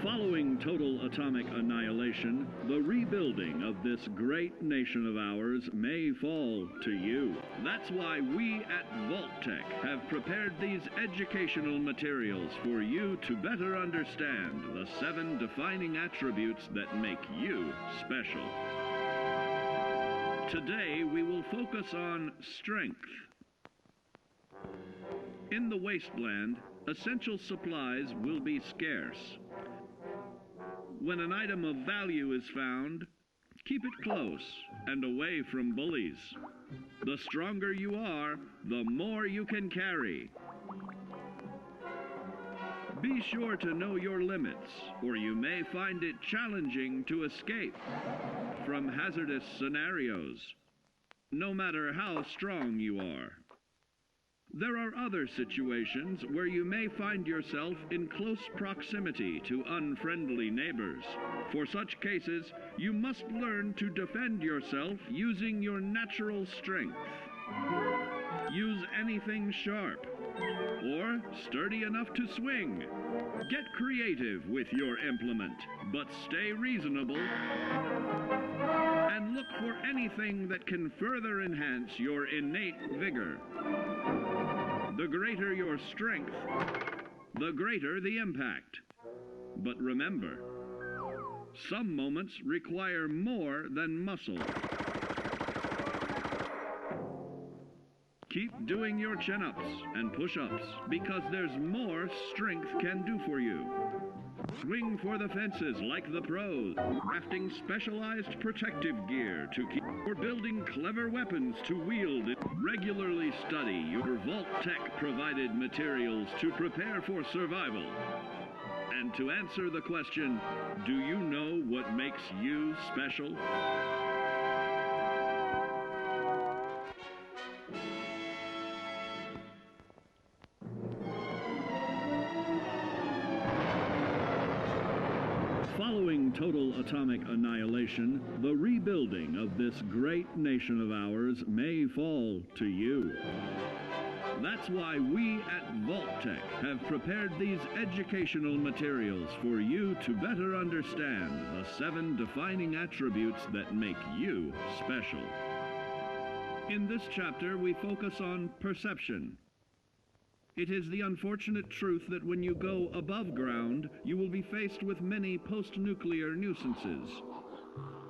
Following total atomic annihilation, the rebuilding of this great nation of ours may fall to you. That's why we at Vault-Tec have prepared these educational materials for you to better understand the 7 defining attributes that make you special. Today, we will focus on strength. In the wasteland, essential supplies will be scarce. When an item of value is found, keep it close and away from bullies. The stronger you are, the more you can carry. Be sure to know your limits, or you may find it challenging to escape from hazardous scenarios, no matter how strong you are. There are other situations where you may find yourself in close proximity to unfriendly neighbors. For such cases, you must learn to defend yourself using your natural strength. Use anything sharp or sturdy enough to swing. Get creative with your implement, but stay reasonable. And look for anything that can further enhance your innate vigor. The greater your strength, the greater the impact. But remember, some moments require more than muscle. Keep doing your chin-ups and push-ups because there's more strength can do for you. Swing for the fences like the pros, crafting specialized protective gear to keep, or building clever weapons to wield. Regularly study your Vault-Tec provided materials to prepare for survival. And to answer the question, do you know what makes you special? Following total atomic annihilation, the rebuilding of this great nation of ours may fall to you. That's why we at Vault-Tec have prepared these educational materials for you to better understand the 7 defining attributes that make you special. In this chapter, we focus on perception. It is the unfortunate truth that when you go above ground, you will be faced with many post-nuclear nuisances.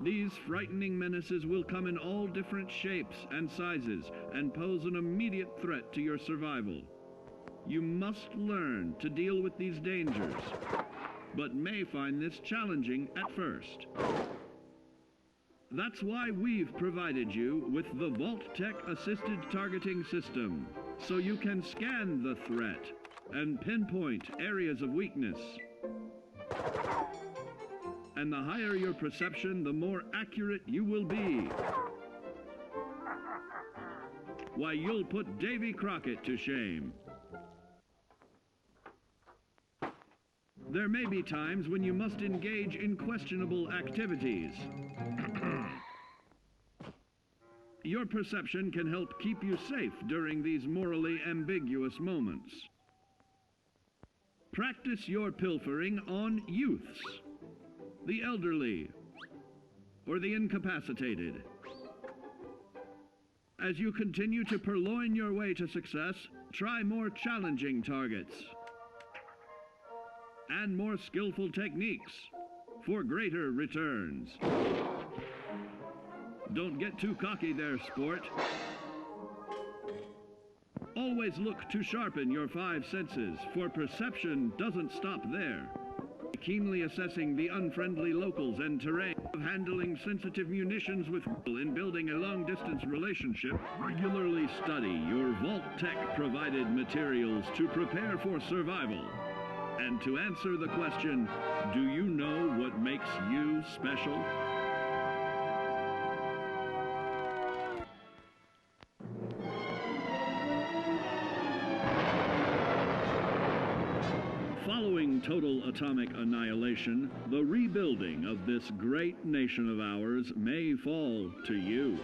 These frightening menaces will come in all different shapes and sizes and pose an immediate threat to your survival. You must learn to deal with these dangers, but may find this challenging at first. That's why we've provided you with the Vault-Tec Assisted Targeting System, so you can scan the threat and pinpoint areas of weakness. And the higher your perception, the more accurate you will be. Why, you'll put Davy Crockett to shame. There may be times when you must engage in questionable activities. Your perception can help keep you safe during these morally ambiguous moments. Practice your pilfering on youths, the elderly, or the incapacitated. As you continue to purloin your way to success, try more challenging targets and more skillful techniques for greater returns. Don't get too cocky there, sport. Always look to sharpen your 5 senses, for perception doesn't stop there. Keenly assessing the unfriendly locals and terrain, of handling sensitive munitions with in building a long-distance relationship. Regularly study your Vault-Tec provided materials to prepare for survival. And to answer the question, do you know what makes you special? Following total atomic annihilation, the rebuilding of this great nation of ours may fall to you.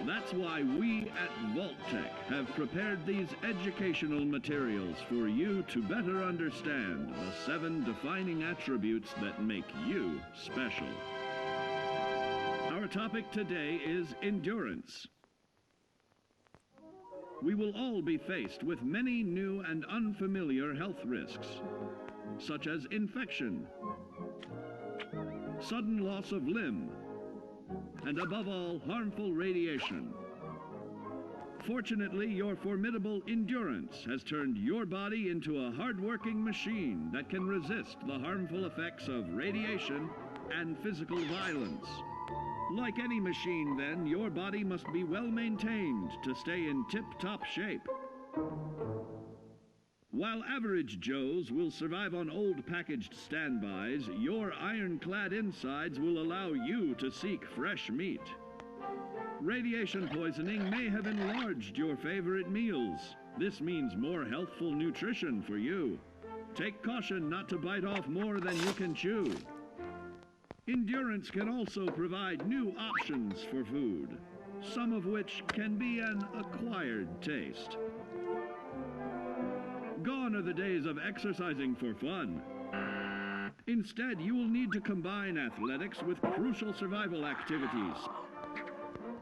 That's why we at Vault-Tec have prepared these educational materials for you to better understand the 7 defining attributes that make you special. Our topic today is endurance. We will all be faced with many new and unfamiliar health risks, such as infection, sudden loss of limb, and above all, harmful radiation. Fortunately, your formidable endurance has turned your body into a hard-working machine that can resist the harmful effects of radiation and physical violence. Like any machine, then, your body must be well maintained to stay in tip-top shape. While average Joes will survive on old packaged standbys, your ironclad insides will allow you to seek fresh meat. Radiation poisoning may have enlarged your favorite meals. This means more healthful nutrition for you. Take caution not to bite off more than you can chew. Endurance can also provide new options for food, some of which can be an acquired taste. Gone are the days of exercising for fun. Instead, you will need to combine athletics with crucial survival activities.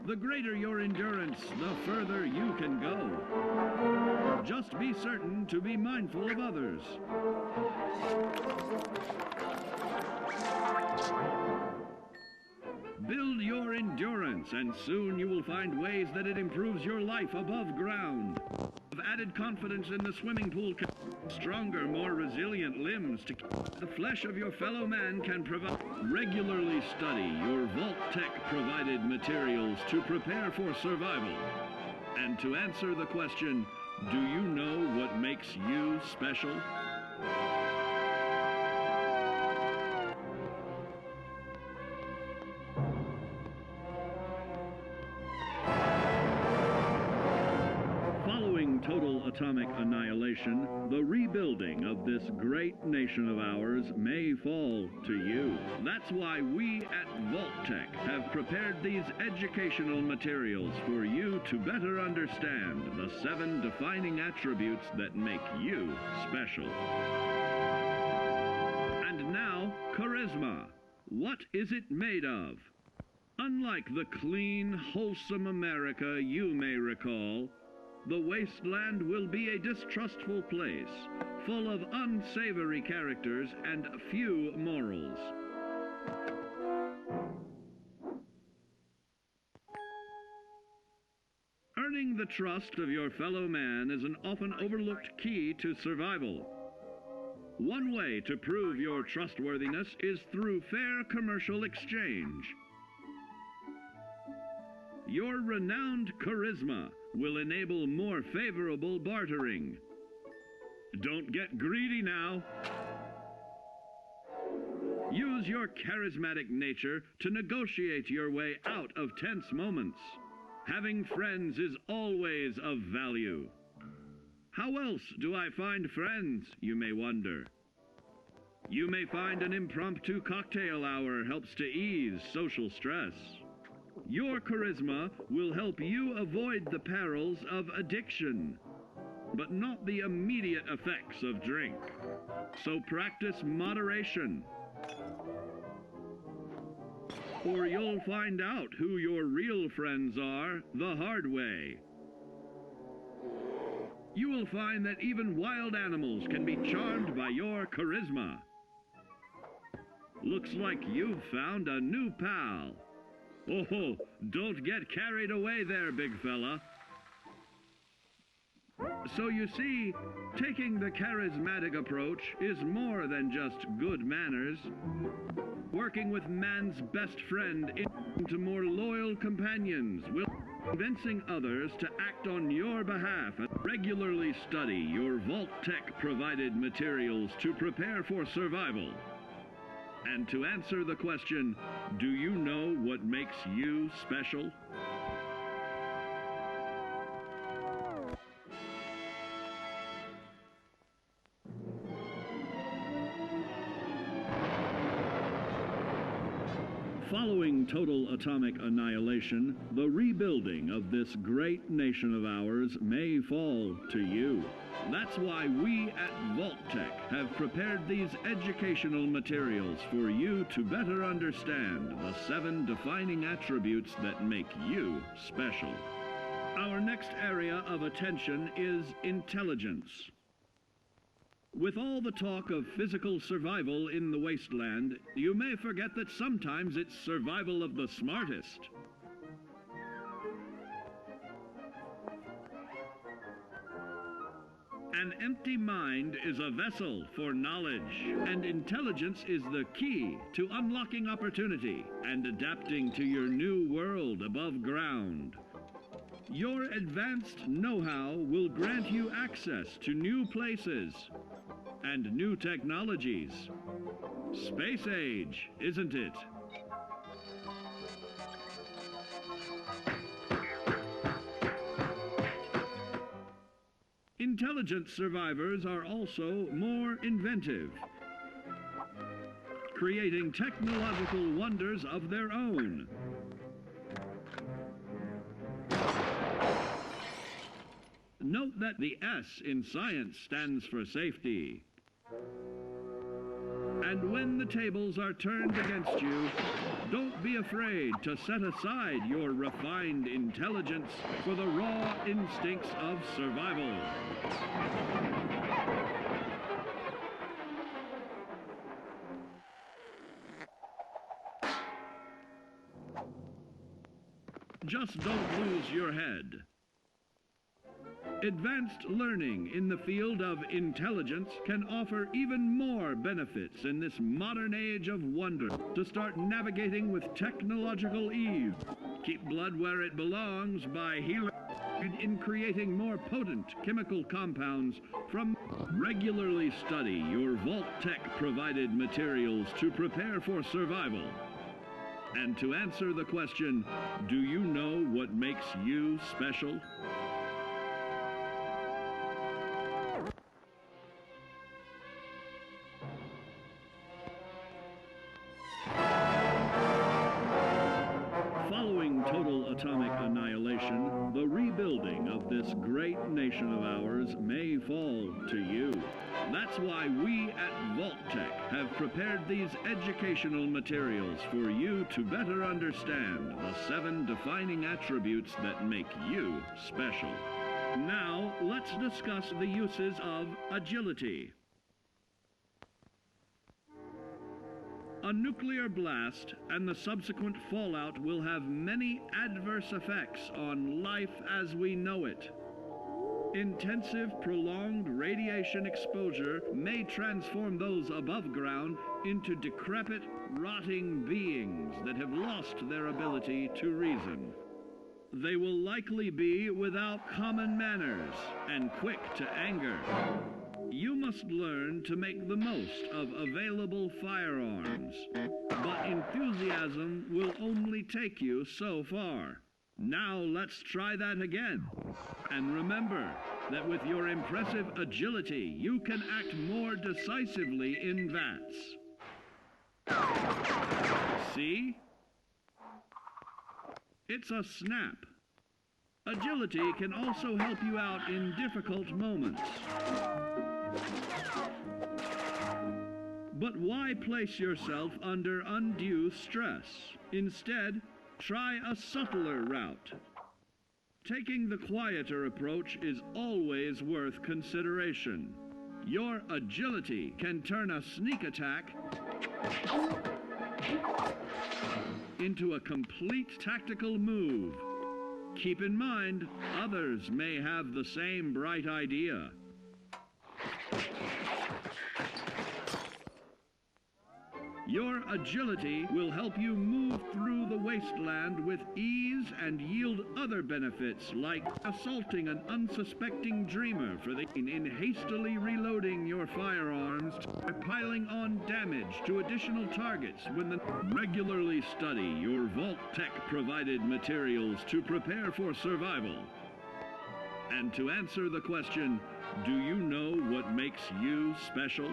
The greater your endurance, the further you can go. Just be certain to be mindful of others. Build your endurance, and soon you will find ways that it improves your life above ground. Have added confidence in the swimming pool, stronger, more resilient limbs to keep the flesh of your fellow man can provide. Regularly study your Vault-Tec provided materials to prepare for survival. And to answer the question, do you know what makes you special? Total atomic annihilation, the rebuilding of this great nation of ours may fall to you. That's why we at Vault-Tec have prepared these educational materials for you to better understand the 7 defining attributes that make you special. And now, charisma. What is it made of? Unlike the clean, wholesome America you may recall, the wasteland will be a distrustful place, full of unsavory characters and few morals. Earning the trust of your fellow man is an often overlooked key to survival. One way to prove your trustworthiness is through fair commercial exchange. Your renowned charisma will enable more favorable bartering. Don't get greedy now. Use your charismatic nature to negotiate your way out of tense moments. Having friends is always of value. How else do I find friends, you may wonder? You may find an impromptu cocktail hour helps to ease social stress. Your charisma will help you avoid the perils of addiction, but not the immediate effects of drink. So practice moderation, or you'll find out who your real friends are the hard way. You will find that even wild animals can be charmed by your charisma. Looks like you've found a new pal. Oh, don't get carried away there, big fella. So you see, taking the charismatic approach is more than just good manners. Working with man's best friend into more loyal companions will convincing others to act on your behalf. Regularly study your Vault-Tec provided materials to prepare for survival. And to answer the question, do you know what makes you special? Following total atomic annihilation, the rebuilding of this great nation of ours may fall to you. That's why we at Vault-Tec have prepared these educational materials for you to better understand the 7 defining attributes that make you special. Our next area of attention is intelligence. With all the talk of physical survival in the wasteland, you may forget that sometimes it's survival of the smartest. An empty mind is a vessel for knowledge, and intelligence is the key to unlocking opportunity and adapting to your new world above ground. Your advanced know-how will grant you access to new places and new technologies. Space age, isn't it? Intelligent survivors are also more inventive, creating technological wonders of their own. Note that the S in science stands for safety. And when the tables are turned against you, don't be afraid to set aside your refined intelligence for the raw instincts of survival. Just don't lose your head. Advanced learning in the field of intelligence can offer even more benefits in this modern age of wonder. To start navigating with technological ease, keep blood where it belongs by healing in creating more potent chemical compounds from. Regularly study your Vault-Tec provided materials to prepare for survival. And to answer the question, do you know what makes you special? Following total atomic annihilation, the rebuilding of this great nation of ours may fall to you. That's why we at Vault-Tec have prepared these educational materials for you to better understand the 7 defining attributes that make you special. Now, let's discuss the uses of agility. A nuclear blast and the subsequent fallout will have many adverse effects on life as we know it. Intensive, prolonged radiation exposure may transform those above ground into decrepit, rotting beings that have lost their ability to reason. They will likely be without common manners and quick to anger. You must learn to make the most of available firearms, but enthusiasm will only take you so far. Now let's try that again. And remember that with your impressive agility, you can act more decisively in VATS. See? It's a snap. Agility can also help you out in difficult moments. But why place yourself under undue stress? Instead, try a subtler route. Taking the quieter approach is always worth consideration. Your agility can turn a sneak attack into a complete tactical move. Keep in mind, others may have the same bright idea. Your agility will help you move through the wasteland with ease and yield other benefits like assaulting an unsuspecting dreamer in hastily reloading your firearms by piling on damage to additional targets when the regularly study your Vault-Tec provided materials to prepare for survival. And to answer the question, do you know what makes you special?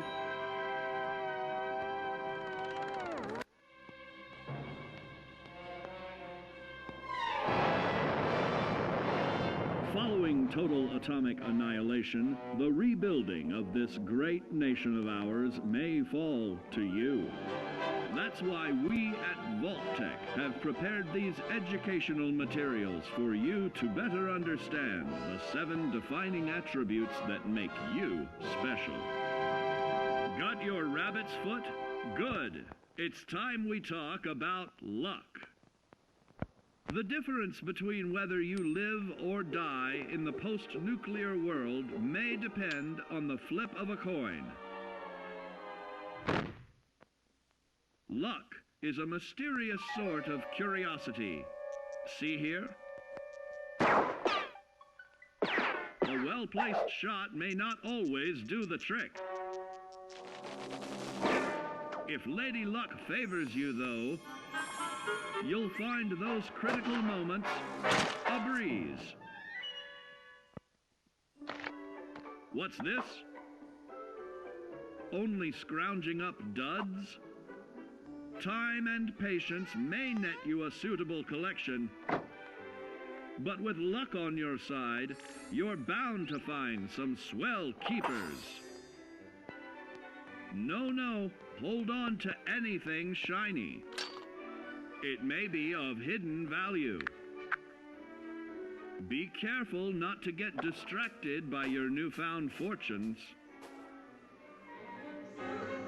Following total atomic annihilation, the rebuilding of this great nation of ours may fall to you. That's why we at Vault-Tec have prepared these educational materials for you to better understand the 7 defining attributes that make you special. Got your rabbit's foot? Good. It's time we talk about luck. The difference between whether you live or die in the post-nuclear world may depend on the flip of a coin. Luck is a mysterious sort of curiosity. See here? A well-placed shot may not always do the trick. If Lady Luck favors you, though, you'll find those critical moments a breeze. What's this? Only scrounging up duds? Time and patience may net you a suitable collection, but with luck on your side, you're bound to find some swell keepers. No, hold on to anything shiny. It may be of hidden value. Be careful not to get distracted by your newfound fortunes.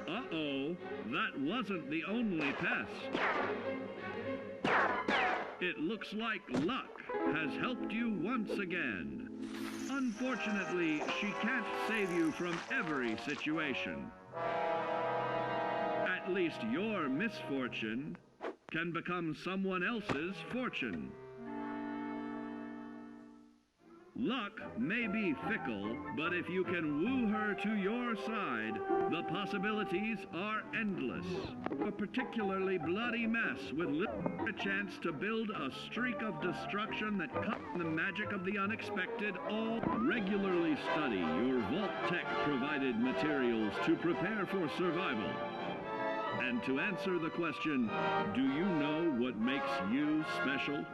Uh-oh, that wasn't the only pest. It looks like luck has helped you once again. Unfortunately, she can't save you from every situation. At least your misfortune can become someone else's fortune. Luck may be fickle, but if you can woo her to your side, the possibilities are endless. A particularly bloody mess with a chance to build a streak of destruction that cuts the magic of the unexpected. All regularly study your Vault-Tec provided materials to prepare for survival. And to answer the question, do you know what makes you special?